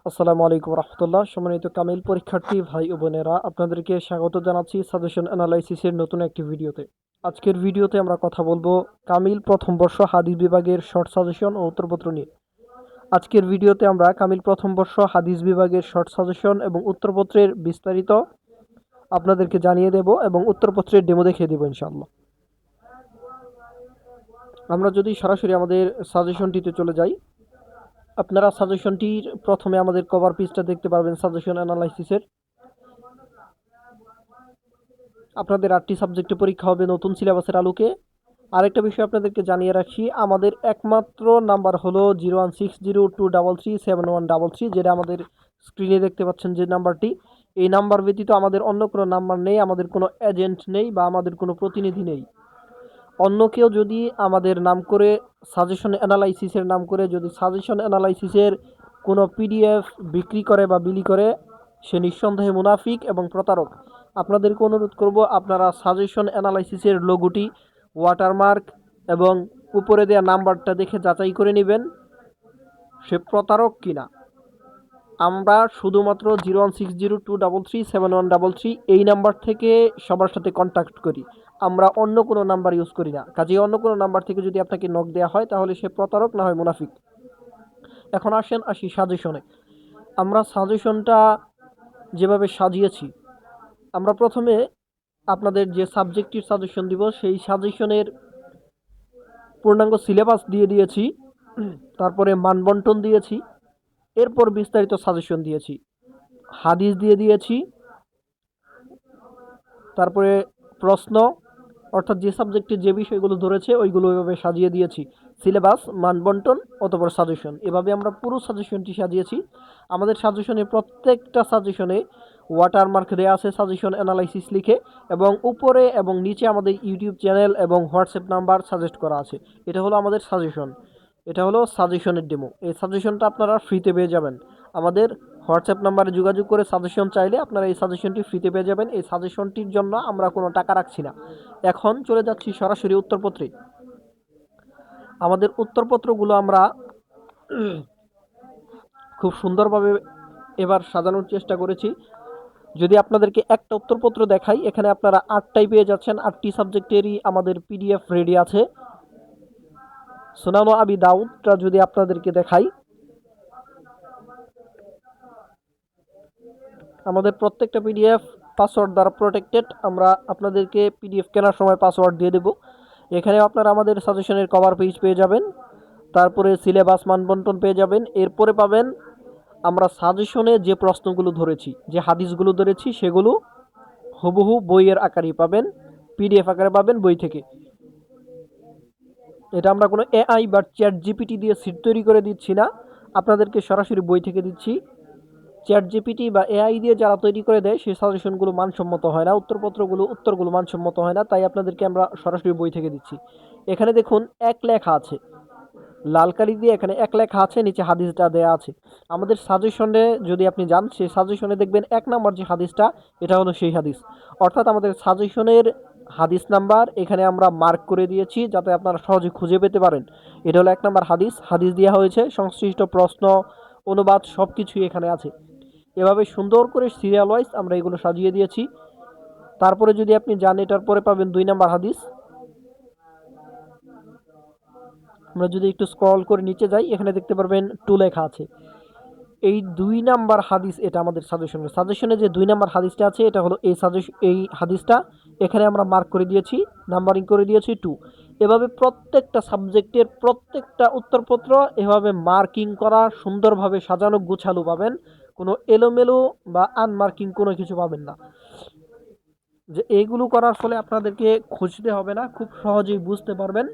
আসসালামু আলাইকুম রহমতুল্লাহ। সম্মানিত কামিল পরীক্ষার্থী ভাই ও বোনেরা, আপনাদেরকে স্বাগত জানাচ্ছি সাজেশন অ্যানালাইসিসের নতুন একটি ভিডিওতে। আজকের ভিডিওতে আমরা কথা বলবো কামিল প্রথম বর্ষ হাদিস বিভাগের শর্ট সাজেশন ও উত্তরপত্র নিয়ে। আজকের ভিডিওতে আমরা কামিল প্রথম বর্ষ হাদিস বিভাগের শর্ট সাজেশন এবং উত্তরপত্রের বিস্তারিত আপনাদেরকে জানিয়ে দেব এবং উত্তরপত্রের ডেমো দেখিয়ে দেবো ইনশাআল্লাহ। আমরা যদি সরাসরি আমাদের সাজেশনটিতে চলে যাই, আপনারা সাজেশনটির প্রথমে আমাদের কভার পেজটা দেখতে পারবেন। সাজেশন অ্যানালাইসিসের আপনাদের 8টি সাবজেক্টে পরীক্ষা হবে নতুন সিলেবাসের আলোকে। আরেকটা বিষয় আপনাদেরকে জানিয়ে রাখি, আমাদের একমাত্র নাম্বার হলো 01602337133, যেটা আমাদের স্ক্রিনে দেখতে পাচ্ছেন যে নাম্বারটি। এই নাম্বার ব্যতীত আমাদের অন্য কোনো নাম্বার নেই, আমাদের কোনো এজেন্ট নেই বা আমাদের কোনো প্রতিনিধি নেই। অন্য কেউ যদি আমাদের নাম করে সাজেশন অ্যানালাইসিসের নাম করে যদি সাজেশন অ্যানালাইসিসের কোনো পিডিএফ বিক্রি করে বা বিলি করে, সে নিঃসন্দেহে মুনাফিক এবং প্রতারক। আপনাদেরকে অনুরোধ করব, আপনারা সাজেশন অ্যানালাইসিসের লোগোটি, ওয়াটারমার্ক এবং উপরে দেওয়া নাম্বারটা দেখে যাচাই করে নেবেন সে প্রতারক কিনা। আমরা শুধুমাত্র 01602337133 এই নাম্বার থেকে সবার সাথে কন্ট্যাক্ট করি। আমরা অন্য কোনো নাম্বার ইউজ করি না। কাজেই অন্য কোনো নাম্বার থেকে যদি আপনাকে নক দেওয়া হয় তাহলে সে প্রতারক, না হয় মুনাফিক। এখন আসি সাজেশনে। আমরা সাজেশনটা যেভাবে সাজিয়েছি, আমরা প্রথমে আপনাদের যে সাবজেক্টটির সাজেশন দিব সেই সাজেশনের পূর্ণাঙ্গ সিলেবাস দিয়ে দিয়েছি, তারপরে মানবন্টন দিয়েছি, এরপর বিস্তারিত সাজেশন দিয়েছি, হাদিস দিয়ে দিয়েছি, তারপরে প্রশ্ন, অর্থাৎ যে সাবজেক্টে যে বিষয়গুলো ধরেছে ওইগুলো ওইভাবে সাজিয়ে দিয়েছি। সিলেবাস, মানবন্টন, অতঃপর সাজেশন, এভাবে আমরা পুরো সাজেশনটি সাজিয়েছি। আমাদের সাজেশনে প্রত্যেকটা সাজেশনে ওয়াটারমার্ক দেওয়া আছে সাজেশন অ্যানালাইসিস লিখে, এবং উপরে এবং নিচে আমাদের ইউটিউব চ্যানেল এবং হোয়াটসঅ্যাপ নাম্বার সাজেস্ট করা আছে। এটা হলো আমাদের সাজেশন, এটা হলো সাজেশনের ডেমো। এই সাজেশনটা আপনারা ফ্রিতে পেয়ে যাবেন। আমাদের হোয়াটসঅ্যাপ নাম্বারে যোগাযোগ করে সাজেশন চাইলে আপনারা এই সাজেশনটি ফ্রিতে পেয়ে যাবেন। এই সাজেশনটির জন্য আমরা কোনো টাকা রাখছি না। এখন চলে যাচ্ছি সরাসরি উত্তরপত্রে। আমাদের উত্তরপত্রগুলো আমরা খুব সুন্দরভাবে এবার সাজানোর চেষ্টা করেছি। যদি আপনাদেরকে একটা উত্তরপত্র দেখাই, এখানে আপনারা 8টাই পেয়ে যাচ্ছেন। 8টি সাবজেক্টেরই আমাদের পিডিএফ রেডি আছে। সুনানো আবি দাউদটা যদি আপনাদেরকে দেখাই, আমাদের প্রত্যেকটা পিডিএফ পাসওয়ার্ড দ্বারা প্রোটেক্টেড। আমরা আপনাদেরকে পিডিএফ কেনার সময় পাসওয়ার্ড দিয়ে দেব। এখানে আপনারা আমাদের সাজেশনের কভার পেজ পেয়ে যাবেন, তারপরে সিলেবাস, মানবন্টন পেয়ে যাবেন। এরপরে পাবেন আমরা সাজেশনে যে প্রশ্নগুলো ধরেছি, যে হাদিসগুলো ধরেছি, সেগুলো হুবহু বইয়ের আকারেই পাবেন, পিডিএফ আকারে পাবেন বই থেকে। এটা আমরা কোনো এআই বা চ্যাট জিপিটি দিয়ে সিট তৈরি করে দিচ্ছি না, আপনাদেরকে সরাসরি বই থেকে দিচ্ছি। চ্যাট জিপিটি বা এআই দিয়ে যারা তৈরি করে দেয় সেই সাজেশনগুলো মানসম্মত হয় না, উত্তরগুলো মানসম্মত হয় না, তাই আপনাদেরকে আমরা সরাসরি বই থেকে দিচ্ছি। এখানে দেখুন এক লেখা আছে, লাল কালি দিয়ে এখানে এক লেখা আছে, নিচে হাদিসটা দেয়া আছে। আমাদের সাজেশনে যদি আপনি যান, সেই সাজেশনে দেখবেন 1 নম্বর যে হাদিসটা, এটা হলো সেই হাদিস। অর্থাৎ আমাদের সাজেশনের হাদিস নাম্বার এখানে আমরা মার্ক করে দিয়েছি যাতে আপনারা সহজে খুঁজে পেতে পারেন। এটা হলো 1 নম্বর হাদিস, হাদিস দেওয়া হয়েছে, সংশ্লিষ্ট প্রশ্ন, অনুবাদ সব কিছুই এখানে আছে। এভাবে সুন্দর করে সিরিয়াল ওয়াইজ আমরা এগুলো সাজিয়ে দিয়েছি। তারপরে যদি আপনি যান, এটার পরে পাবেন 2 নম্বর হাদিস। আমরা যদি একটু স্ক্রল করে নিচে যাই, এখানে দেখতে পারবেন 2 লেখা আছে। এই 2 নম্বর হাদিস, এটা আমাদের সাজেশনে যে 2 নম্বর হাদিসটা আছে, এটা হলো এই হাদিসটা। এখানে আমরা মার্ক করে দিয়েছি, নাম্বারিং করে দিয়েছি 2। এভাবে প্রত্যেকটা সাবজেক্টের প্রত্যেকটা উত্তরপত্র এভাবে মার্কিং করা, সুন্দরভাবে সাজানো গোছালো পাবেন। কোনো এলোমেলো বা আনমার্কিং কোনো কিছু পাবেন না। যে এইগুলো করার ফলে আপনাদেরকে খুঁজতে হবে না, খুব সহজেই বুঝতে পারবেন।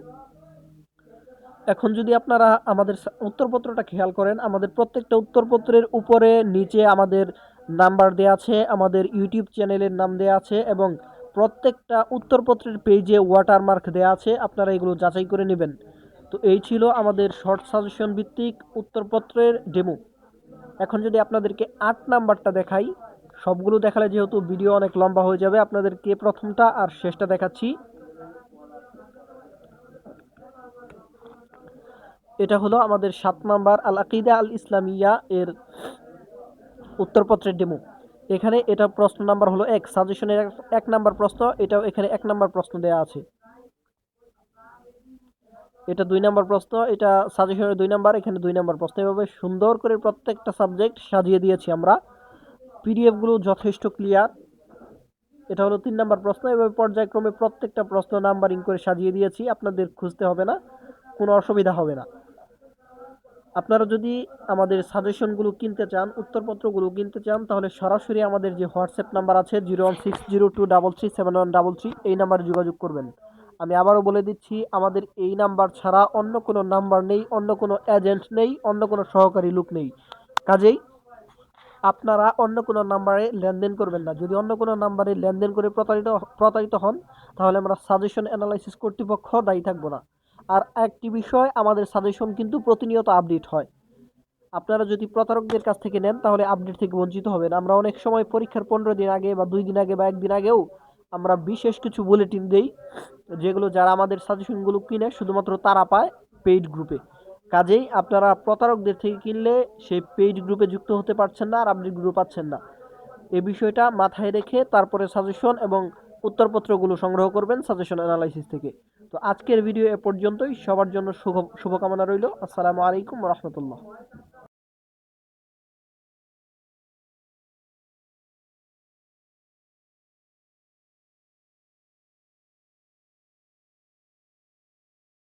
এখন যদি আপনারা আমাদের উত্তরপত্রটা খেয়াল করেন, আমাদের প্রত্যেকটা উত্তরপত্রের উপরে নিচে আমাদের নাম্বার দেওয়া আছে, আমাদের ইউটিউব চ্যানেলের নাম দেওয়া আছে, এবং প্রত্যেকটা উত্তরপত্রের পেজে ওয়াটারমার্ক দেওয়া আছে। আপনারা এগুলো যাচাই করে নেবেন। তো এই ছিল আমাদের শর্ট সাজেশন ভিত্তিক উত্তরপত্রের ডেমো। এখন যদি আপনাদেরকে 8 নাম্বারটা দেখাই, সবগুলো দেখালে যেহেতু ভিডিও অনেক লম্বা হয়ে যাবে, আপনাদেরকে প্রথমটা আর শেষটা দেখাচ্ছি। এটা হলো আমাদের 7 নাম্বার আল আকিদা আল ইসলামিয়া এর উত্তরপত্রের ডেমো। এখানে এটা প্রশ্ন নাম্বার হলো 1, সাজেশনের 1 নাম্বার প্রশ্ন, এটাও এখানে 1 নাম্বার প্রশ্ন দেয়া আছে। এটা 2 নাম্বার প্রশ্ন, এটা সাজেশনের 2 নাম্বার, এখানে 2 নাম্বার প্রশ্ন। এভাবে সুন্দর করে প্রত্যেকটা সাবজেক্ট সাজিয়ে দিয়েছি আমরা। পিডিএফ গুলো যথেষ্ট ক্লিয়ার। এটা হলো 3 নাম্বার প্রশ্ন। এভাবে পর্যায়ক্রমে প্রত্যেকটা প্রশ্ন নাম্বারিং করে সাজিয়ে দিয়েছি, আপনাদের খুঁজতে হবে না, কোনো অসুবিধা হবে না। আপনারা যদি আমাদের সাজেশনগুলো কিনতে চান, উত্তরপত্রগুলো কিনতে চান, তাহলে সরাসরি আমাদের যে হোয়াটসঅ্যাপ নাম্বার আছে 01602337133, এই নাম্বারে যোগাযোগ করবেন। আমি আবারও বলে দিচ্ছি, আমাদের এই নাম্বার ছাড়া অন্য কোনো নাম্বার নেই, অন্য কোনো এজেন্ট নেই, অন্য কোনো সহকারী লোক নেই। কাজেই আপনারা অন্য কোনো নাম্বারে লেনদেন করবেন না। যদি অন্য কোনো নাম্বারে লেনদেন করে প্রতারিত হন, তাহলে আমরা সাজেশন অ্যানালাইসিস কর্তৃপক্ষ দায়ী থাকবো না। আর একটি বিষয়, আমাদের সাজেশন কিন্তু প্রতিনিয়ত আপডেট হয়। আপনারা যদি প্রতারকদের কাছ থেকে নেন, তাহলে আপডেট থেকে বঞ্চিত হবেন। আমরা অনেক সময় পরীক্ষার 15 দিন আগে বা 2 দিন আগে বা 1 দিন আগেও আমরা বিশেষ কিছু বুলেটিন দেই, যেগুলো যারা আমাদের সাজেশনগুলো কিনে শুধুমাত্র তারা পায় পেইড গ্রুপে। কাজেই আপনারা প্রতারকদের থেকে কিনলে সেই পেইড গ্রুপে যুক্ত হতে পারছেন না, আর আপডেট গ্রুপ পাচ্ছেন না। এই বিষয়টা মাথায় রেখে তারপরে সাজেশন এবং উত্তরপত্রগুলো সংগ্রহ করবেন সাজেশন অ্যানালাইসিস থেকে। তো আজকের ভিডিও এ পর্যন্তই। সবার জন্য শুভকামনা রইল। আসসালামু আলাইকুম রহমতুল্লাহ।